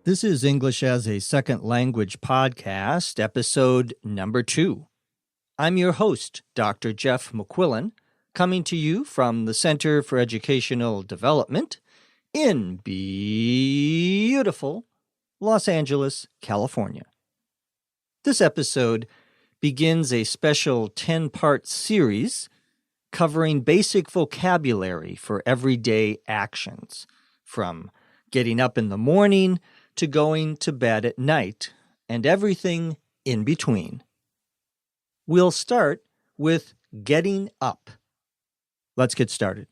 This is English as a Second Language podcast, episode number 2. I'm your host, Dr. Jeff McQuillan, coming to you from the Center for Educational Development in beautiful Los Angeles, California. This episode begins a special 10-part series covering basic vocabulary for everyday actions, from getting up in the morning to going to bed at night, and everything in between. We'll start with getting up. Let's get started.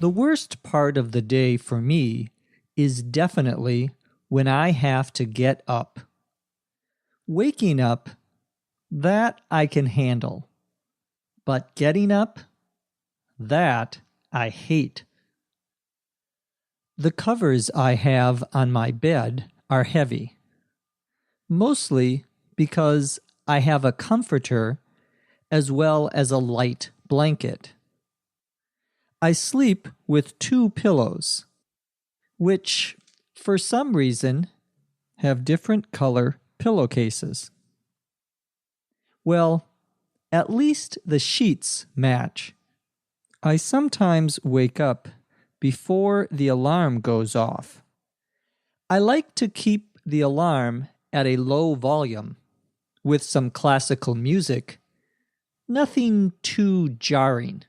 The worst part of the day for me is definitely when I have to get up. Waking up, that I can handle. But getting up, that I hate. The covers I have on my bed are heavy, mostly because I have a comforter as well as a light blanket. I sleep with 2 pillows, which, for some reason, have different color pillowcases. Well, at least the sheets match. I sometimes wake up before the alarm goes off. I like to keep the alarm at a low volume with some classical music, nothing too jarring.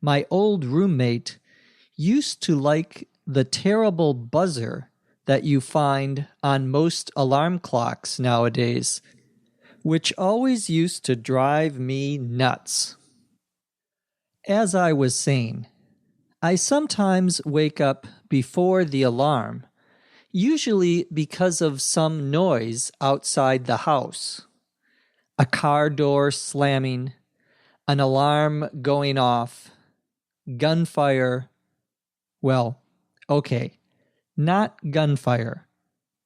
My old roommate used to like the terrible buzzer that you find on most alarm clocks nowadays, which always used to drive me nuts. As I was saying, I sometimes wake up before the alarm, usually because of some noise outside the house. A car door slamming, an alarm going off, gunfire. Well, okay, not gunfire,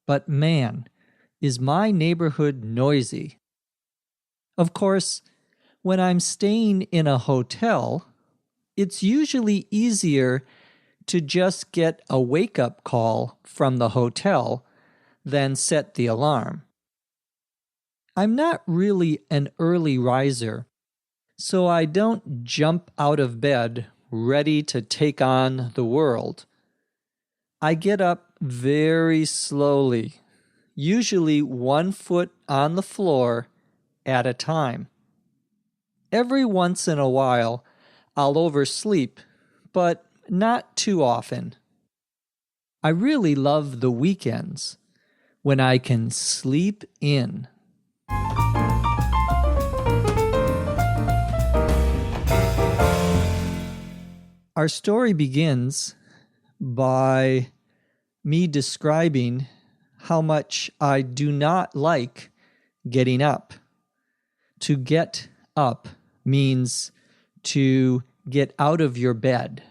but man, is my neighborhood noisy. Of course, when I'm staying in a hotel, it's usually easier to just get a wake-up call from the hotel than set the alarm. I'm not really an early riser, so I don't jump out of bed ready to take on the world. I get up very slowly, usually 1 foot on the floor at a time. Every once in a while, I'll oversleep, but not too often. I really love the weekends when I can sleep in. Our story begins by me describing how much I do not like getting up. To get up means to get out of your bed,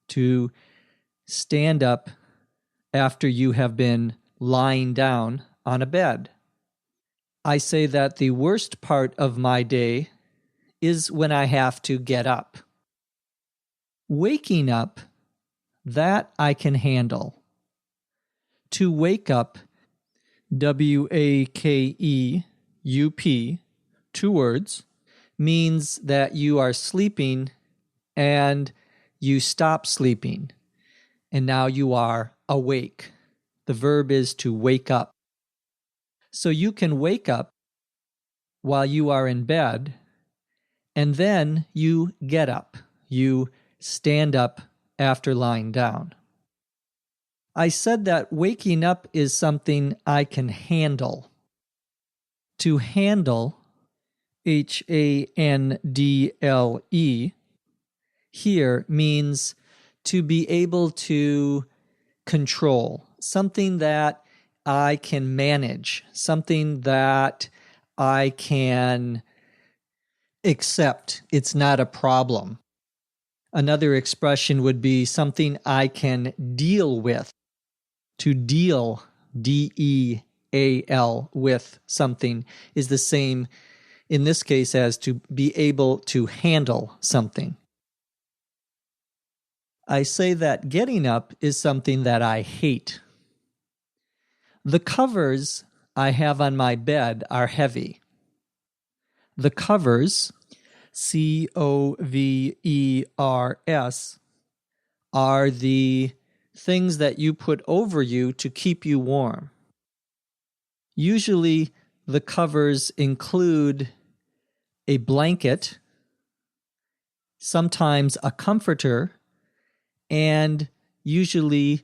to stand up after you have been lying down on a bed. I say that the worst part of my day is when I have to get up. Waking up, that I can handle. To wake up, W-A-K-E-U-P, 2 words, means that you are sleeping and you stop sleeping, and now you are awake. The verb is to wake up. So you can wake up while you are in bed, and then you get up. You stand up after lying down. I said that waking up is something I can handle. To handle, H-A-N-D-L-E, here means to be able to control, something that I can manage, something that I can accept. It's not a problem. Another expression would be something I can deal with. To deal, D-E-A-L, with something is the same in this case as to be able to handle something. I say that getting up is something that I hate. The covers I have on my bed are heavy. The covers, C-O-V-E-R-S, are the things that you put over you to keep you warm. Usually, the covers include a blanket, sometimes a comforter, and usually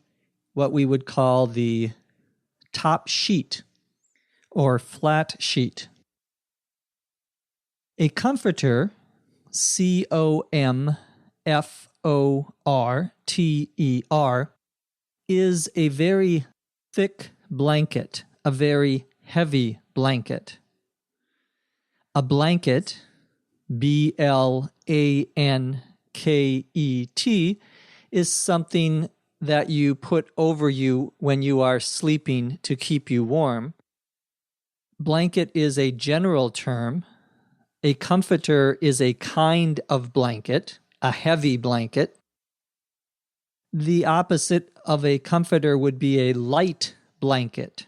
what we would call the top sheet or flat sheet. A comforter, C-O-M-F-O-R-T-E-R, is a very thick blanket, a very heavy blanket. A blanket, B-L-A-N-K-E-T, is something that you put over you when you are sleeping to keep you warm. Blanket is a general term. A comforter is a kind of blanket, a heavy blanket. The opposite of a comforter would be a light blanket.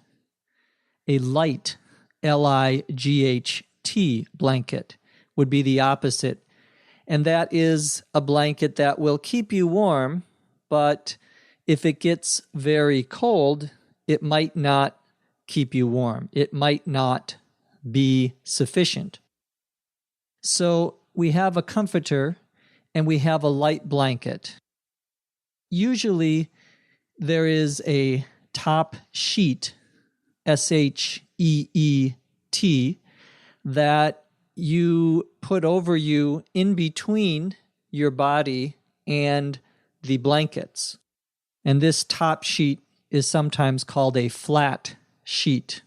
A light, L-I-G-H-T blanket would be the opposite. And that is a blanket that will keep you warm, but if it gets very cold, it might not keep you warm. It might not be sufficient. So we have a comforter and we have a light blanket. Usually there is a top sheet, S-H-E-E-T, that you put over you in between your body and the blankets. And this top sheet is sometimes called a flat sheet.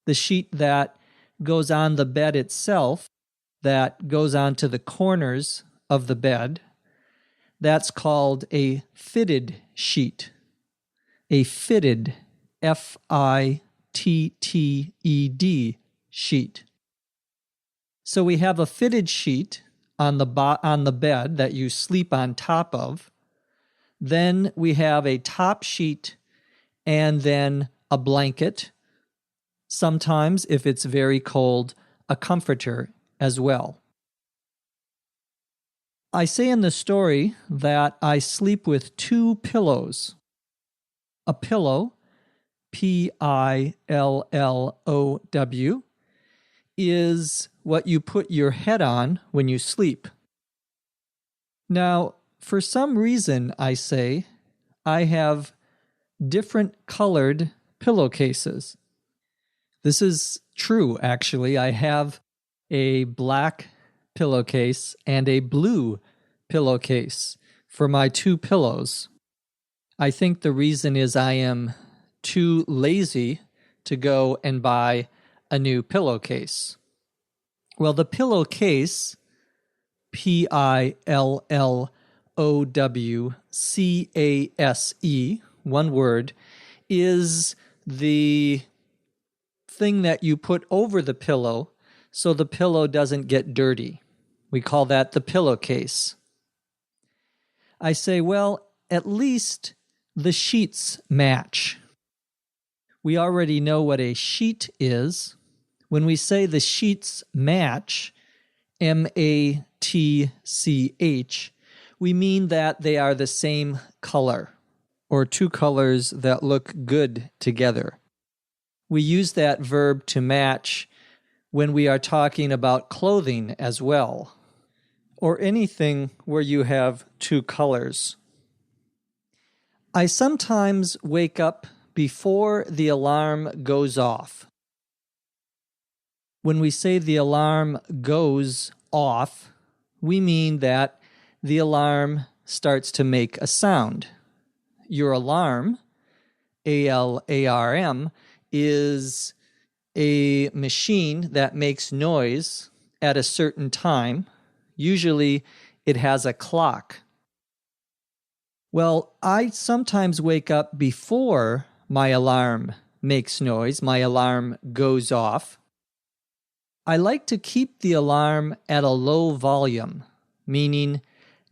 The sheet that goes on the bed itself, that goes onto the corners of the bed, that's called a fitted sheet. A fitted, F-I-T-T-E-D sheet. So we have a fitted sheet on the bed that you sleep on top of. Then we have a top sheet and then a blanket. Sometimes, if it's very cold, a comforter as well. I say in the story that I sleep with 2 pillows. A pillow, P-I-L-L-O-W, is what you put your head on when you sleep. Now, for some reason, I say, I have different colored pillowcases. This is true, actually. I have a black pillowcase and a blue pillowcase for my 2 pillows. I think the reason is I am too lazy to go and buy a new pillowcase. Well, the pillowcase, P-I-L-L-O-W-C-A-S-E, one word, is the thing that you put over the pillow so the pillow doesn't get dirty. We call that the pillowcase. I say, well, at least the sheets match. We already know what a sheet is. When we say the sheets match, M-A-T-C-H, we mean that they are the same color, or 2 colors that look good together. We use that verb to match when we are talking about clothing as well, or anything where you have 2 colors. I sometimes wake up before the alarm goes off. When we say the alarm goes off, we mean that the alarm starts to make a sound. Your alarm, A-L-A-R-M, is a machine that makes noise at a certain time. Usually it has a clock. Well, I sometimes wake up before my alarm makes noise, my alarm goes off. I like to keep the alarm at a low volume, meaning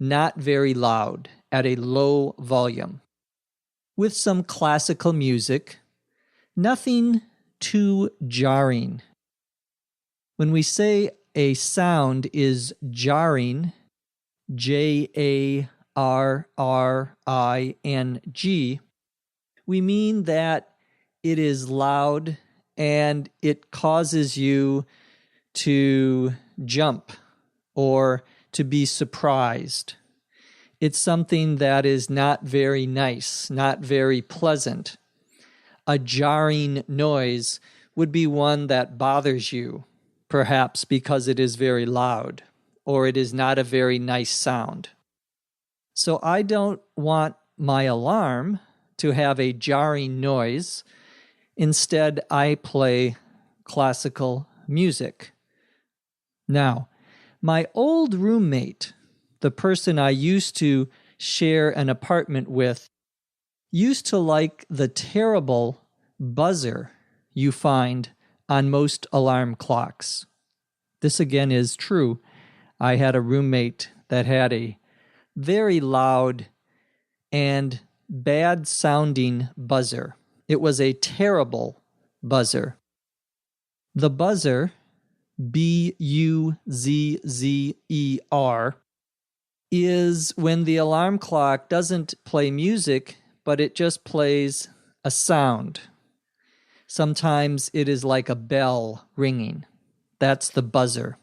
not very loud. at a low volume with some classical music, nothing too jarring. When we say a sound is jarring, Jarring, we mean that it is loud and it causes you to jump or to be surprised. It's something that is not very nice, not very pleasant. A jarring noise would be one that bothers you, perhaps because it is very loud or it is not a very nice sound. So I don't want my alarm to have a jarring noise. Instead, I play classical music. Now, my old roommate, the person I used to share an apartment with, used to like the terrible buzzer you find on most alarm clocks. This again is true. I had a roommate that had a very loud and bad sounding buzzer. It was a terrible buzzer. The buzzer, Buzzer, is when the alarm clock doesn't play music, but it just plays a sound. Sometimes it is like a bell ringing. That's the buzzer.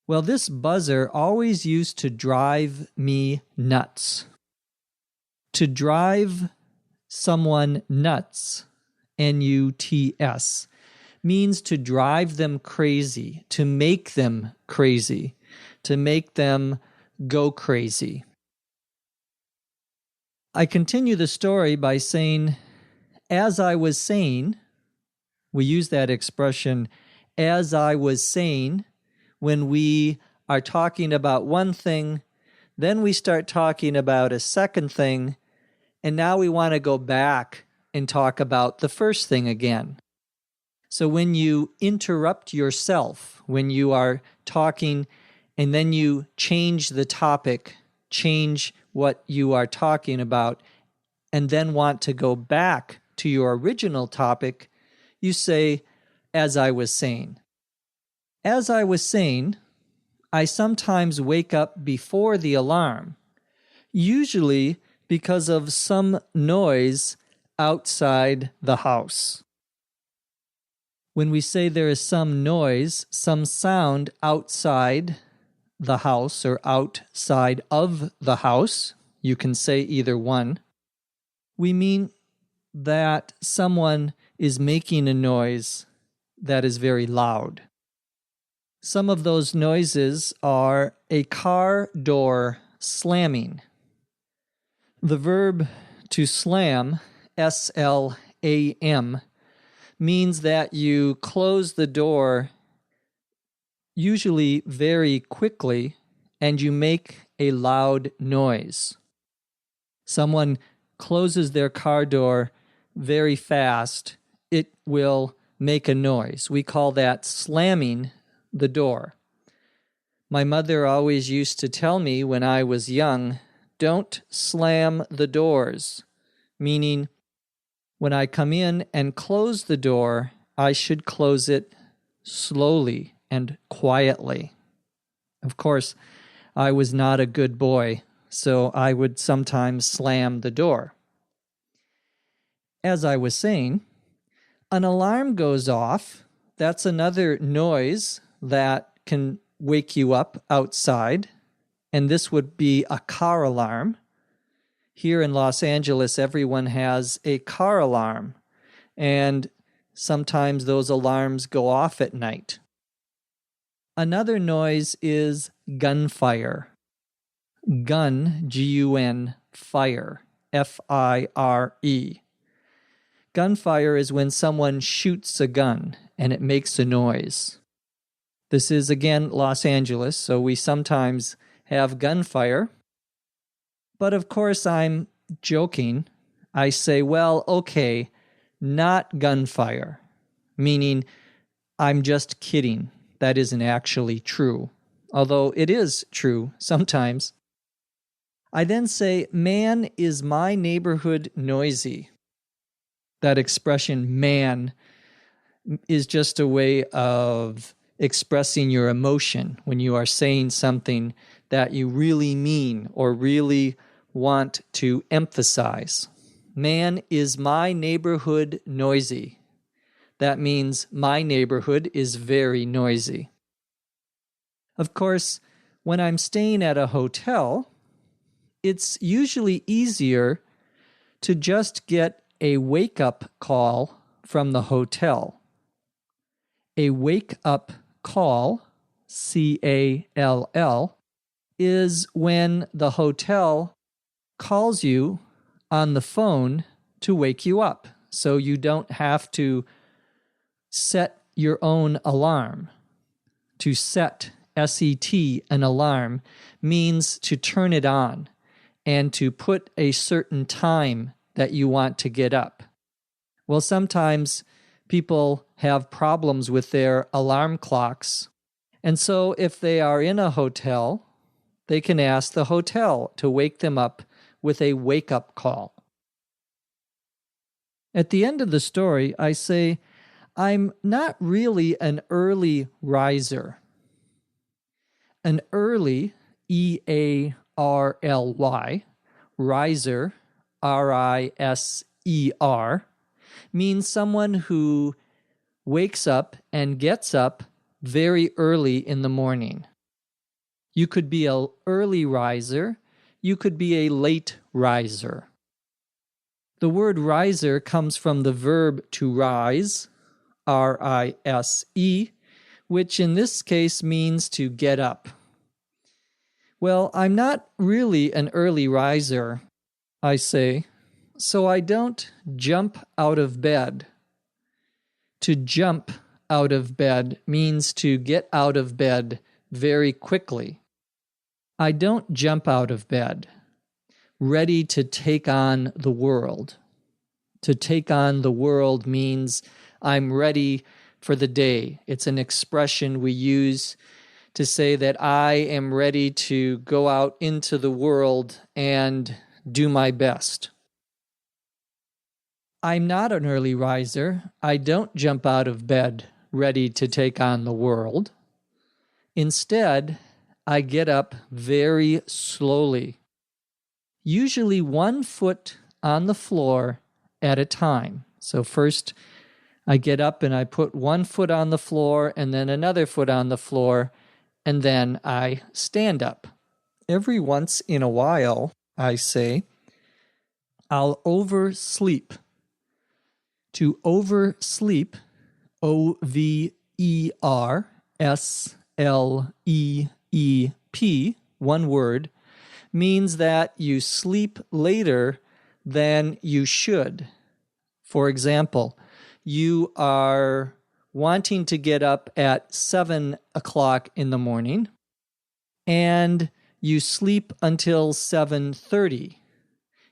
Well, this buzzer always used to drive me nuts. To drive someone nuts, N-U-T-S, means to drive them crazy, to make them crazy, to make them go crazy. I continue the story by saying, as I was saying, we use that expression, as I was saying, when we are talking about one thing, then we start talking about a second thing, and now we want to go back and talk about the first thing again. So when you interrupt yourself, when you are talking and then you change the topic, change what you are talking about, and then want to go back to your original topic, you say, as I was saying. As I was saying, I sometimes wake up before the alarm, usually because of some noise outside the house. When we say there is some noise, some sound outside the house or outside of the house, you can say either one, we mean that someone is making a noise that is very loud. Some of those noises are a car door slamming. The verb to slam, S-L-A-M, means that you close the door usually very quickly and you make a loud noise. Someone closes their car door very fast, it will make a noise. We call that slamming the door. My mother always used to tell me when I was young, don't slam the doors, meaning when I come in and close the door, I should close it slowly and quietly. Of course, I was not a good boy, so I would sometimes slam the door. As I was saying, an alarm goes off. That's another noise that can wake you up outside, and this would be a car alarm. Here in Los Angeles, everyone has a car alarm, and sometimes those alarms go off at night. Another noise is gunfire. Gun, G-U-N, fire, F-I-R-E. Gunfire is when someone shoots a gun and it makes a noise. This is, again, Los Angeles, so we sometimes have gunfire. But of course, I'm joking. I say, well, okay, not gunfire, meaning I'm just kidding. That isn't actually true, although it is true sometimes. I then say, man, is my neighborhood noisy? That expression, man, is just a way of expressing your emotion when you are saying something that you really mean or really want to emphasize. Man, is my neighborhood noisy? That means my neighborhood is very noisy. Of course, when I'm staying at a hotel, it's usually easier to just get a wake-up call from the hotel. A wake-up call, C-A-L-L, is when the hotel calls you on the phone to wake you up, so you don't have to set your own alarm. To set, S-E-T, an alarm, means to turn it on and to put a certain time that you want to get up. Well, sometimes people have problems with their alarm clocks, and so if they are in a hotel, they can ask the hotel to wake them up with a wake-up call. At the end of the story, I say, I'm not really an early riser. An early, E-A-R-L-Y, riser, R-I-S-E-R, means someone who wakes up and gets up very early in the morning. You could be an early riser. You could be a late riser. The word riser comes from the verb to rise, R-I-S-E, which in this case means to get up. Well, I'm not really an early riser, I say, so I don't jump out of bed. To jump out of bed means to get out of bed very quickly. I don't jump out of bed, ready to take on the world. To take on the world means I'm ready for the day. It's an expression we use to say that I am ready to go out into the world and do my best. I'm not an early riser. I don't jump out of bed ready to take on the world. Instead, I get up very slowly, usually 1 foot on the floor at a time. So first, I get up and I put 1 foot on the floor and then another foot on the floor, and then I stand up. Every once in a while, I say, I'll oversleep. To oversleep, O-V-E-R-S-L-E-E-P, one word, means that you sleep later than you should. For example, you are wanting to get up at 7 o'clock in the morning, and you sleep until 7:30.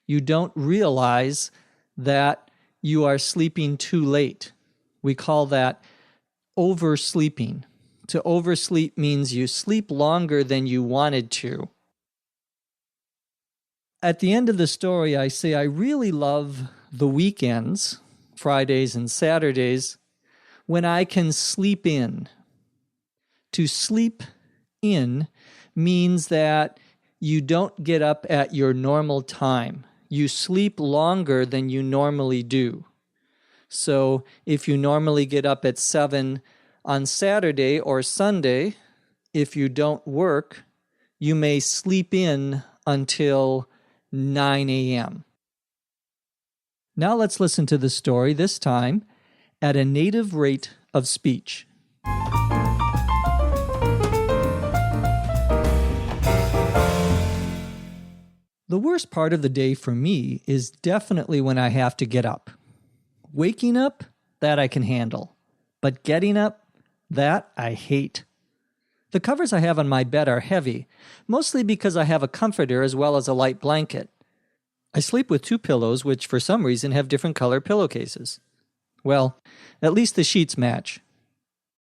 You don't realize that you are sleeping too late. We call that oversleeping. To oversleep means you sleep longer than you wanted to. At the end of the story, I say I really love the weekends, Fridays and Saturdays, when I can sleep in. To sleep in means that you don't get up at your normal time. You sleep longer than you normally do. So if you normally get up at 7 on Saturday or Sunday, if you don't work, you may sleep in until 9 a.m. Now let's listen to the story, this time at a native rate of speech. The worst part of the day for me is definitely when I have to get up. Waking up, that I can handle. But getting up, that I hate. The covers I have on my bed are heavy, mostly because I have a comforter as well as a light blanket. I sleep with 2 pillows, which for some reason have different color pillowcases. Well, at least the sheets match.